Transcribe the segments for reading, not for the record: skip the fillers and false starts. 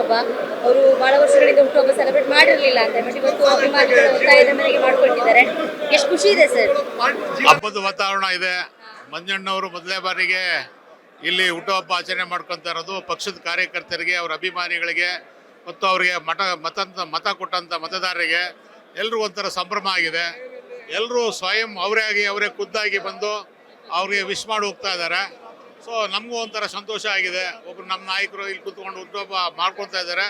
ಹುಟ್ಟುಹಬ್ಬ. ಅವರು ಬಹಳ ವರ್ಷಗಳಿಂದ ಹುಟ್ಟುಹಬ್ಬ ಸೆಲೆಬ್ರೇಟ್ ಮಾಡಿರಲಿಲ್ಲ ಅಂತ, ಬಟ್ ಇವತ್ತು ಅಭಿಮಾನಿಗಳ ಒತ್ತಾಯದ ಮೇರೆಗೆ ಮಾಡ್ಕೊಳ್ತಿದ್ದಾರೆ. ಎಷ್ಟು ಖುಷಿ ಇದೆ ಸರ್. ಹಬ್ಬದ ವಾತಾವರಣ ಇದೆ. ಮಂಜಣ್ಣವರು ಮೊದಲೇ ಬಾರಿಗೆ ಇಲ್ಲಿ ಹುಟ್ಟುಹಬ್ಬ ಆಚರಣೆ ಮಾಡ್ಕೊತಾ ಇರೋದು ಪಕ್ಷದ ಕಾರ್ಯಕರ್ತರಿಗೆ, ಅವರ ಅಭಿಮಾನಿಗಳಿಗೆ ಮತ್ತು ಅವರಿಗೆ ಮತ ಕೊಟ್ಟಂತ ಮತದಾರರಿಗೆ ಎಲ್ರಿಗೂ ಒಂಥರ ಸಂಭ್ರಮ ಆಗಿದೆ. ಎಲ್ಲರೂ ಸ್ವಯಂ ಅವರೇ ಖುದ್ದಾಗಿ ಬಂದು ಅವ್ರಿಗೆ ವಿಶ್ ಮಾಡಿ ಹೋಗ್ತಾ ಇದ್ದಾರೆ. ಸೊ ನಮಗೂ ಒಂಥರ ಸಂತೋಷ ಆಗಿದೆ. ಒಬ್ರು ನಮ್ಮ ನಾಯಕರು ಇಲ್ಲಿ ಕೂತ್ಕೊಂಡು ಹುಟ್ಟುಹಬ್ಬ ಮಾಡ್ಕೊತಾ ಇದ್ದಾರೆ.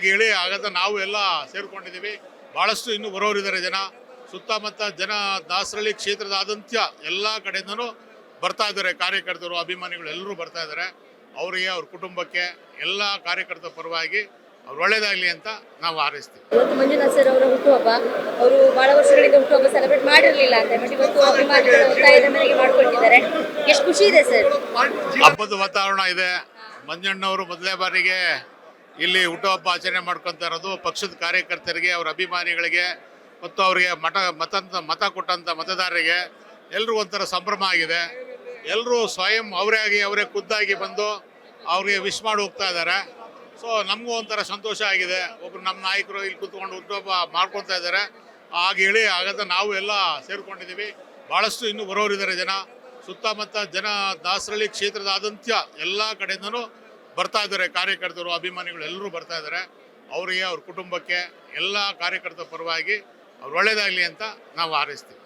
ಹೇಳಿ ಹಾಗಾದ್ರೆ ನಾವು ಎಲ್ಲ ಸೇರ್ಕೊಂಡಿದ್ದೀವಿ. ಭಾಳಷ್ಟು ಇನ್ನೂ ಬರೋರಿದ್ದಾರೆ ಜನ. ಸುತ್ತಮುತ್ತ ಜನ ದಾಸರಳ್ಳಿ ಕ್ಷೇತ್ರದಾದ್ಯಂತ ಎಲ್ಲ ಕಡೆಯಿಂದನೂ ಬರ್ತಾ ಇದ್ದಾರೆ. ಕಾರ್ಯಕರ್ತರು, ಅಭಿಮಾನಿಗಳು ಎಲ್ಲರೂ ಬರ್ತಾ ಇದ್ದಾರೆ. ಅವರಿಗೆ, ಅವ್ರ ಕುಟುಂಬಕ್ಕೆ, ಎಲ್ಲ ಕಾರ್ಯಕರ್ತರ ಪರವಾಗಿ ಅವ್ರು ಒಳ್ಳೇದಾಗಲಿ ಅಂತ ನಾವು ಹಾರೈಸ್ತೀವಿ. ಇವತ್ತು ಮಂಜುನಾಥ್ ಸರ್ ಅವರ ಹುಟ್ಟುಹಬ್ಬ. ಅವರು ಬಹಳ ವರ್ಷಗಳಿಂದ ಹುಟ್ಟುಹಬ್ಬ ಸೆಲೆಬ್ರೇಟ್ ಮಾಡಿರಲಿಲ್ಲ ಅಂತ, ಬಟ್ ಇವತ್ತು ಅಭಿಮಾನಿಗಳ ಒತ್ತಾಯದ ಮೇರೆಗೆ ಮಾಡ್ಕೊಳ್ತಿದ್ದಾರೆ. ಎಷ್ಟು ಖುಷಿ ಇದೆ ಸರ್. ಹಬ್ಬದ ವಾತಾವರಣ ಇದೆ. ಮಂಜಣ್ಣವರು ಮೊದಲೇ ಬಾರಿಗೆ ಇಲ್ಲಿ ಹುಟ್ಟುಹಬ್ಬ ಆಚರಣೆ ಮಾಡ್ಕೊತಾ ಇರೋದು ಪಕ್ಷದ ಕಾರ್ಯಕರ್ತರಿಗೆ, ಅವರ ಅಭಿಮಾನಿಗಳಿಗೆ ಮತ್ತು ಅವರಿಗೆ ಮತ ಕೊಟ್ಟಂತ ಮತದಾರರಿಗೆ ಎಲ್ರಿಗೂ ಒಂಥರ ಸಂಭ್ರಮ ಆಗಿದೆ. ಎಲ್ಲರೂ ಸ್ವಯಂ ಅವರೇ ಖುದ್ದಾಗಿ ಬಂದು ಅವ್ರಿಗೆ ವಿಶ್ ಮಾಡಿ ಹೋಗ್ತಾ ಇದ್ದಾರೆ. ಸೊ ನಮಗೂ ಒಂಥರ ಸಂತೋಷ ಆಗಿದೆ. ಒಬ್ರು ನಮ್ಮ ನಾಯಕರು ಇಲ್ಲಿ ಕೂತ್ಕೊಂಡು ಹುಟ್ಟುಹಬ್ಬ ಮಾಡ್ಕೊತಾ ಇದ್ದಾರೆ. ಹೇಳಿ ಹಾಗಾದ್ರೆ ನಾವು ಎಲ್ಲ ಸೇರ್ಕೊಂಡಿದ್ದೀವಿ. ಭಾಳಷ್ಟು ಇನ್ನೂ ಬರೋರಿದ್ದಾರೆ ಜನ. ಸುತ್ತಮುತ್ತ ಜನ ದಾಸರಳ್ಳಿ ಕ್ಷೇತ್ರದಾದ್ಯಂತ ಎಲ್ಲ ಕಡೆಯಿಂದನೂ ಬರ್ತಾ ಇದ್ದಾರೆ. ಕಾರ್ಯಕರ್ತರು, ಅಭಿಮಾನಿಗಳು ಎಲ್ಲರೂ ಬರ್ತಾ ಇದ್ದಾರೆ. ಅವರಿಗೆ, ಅವ್ರ ಕುಟುಂಬಕ್ಕೆ, ಎಲ್ಲ ಕಾರ್ಯಕರ್ತರ ಪರವಾಗಿ ಅವ್ರು ಒಳ್ಳೇದಾಗಲಿ ಅಂತ ನಾವು ಹಾರೈಸ್ತೀವಿ.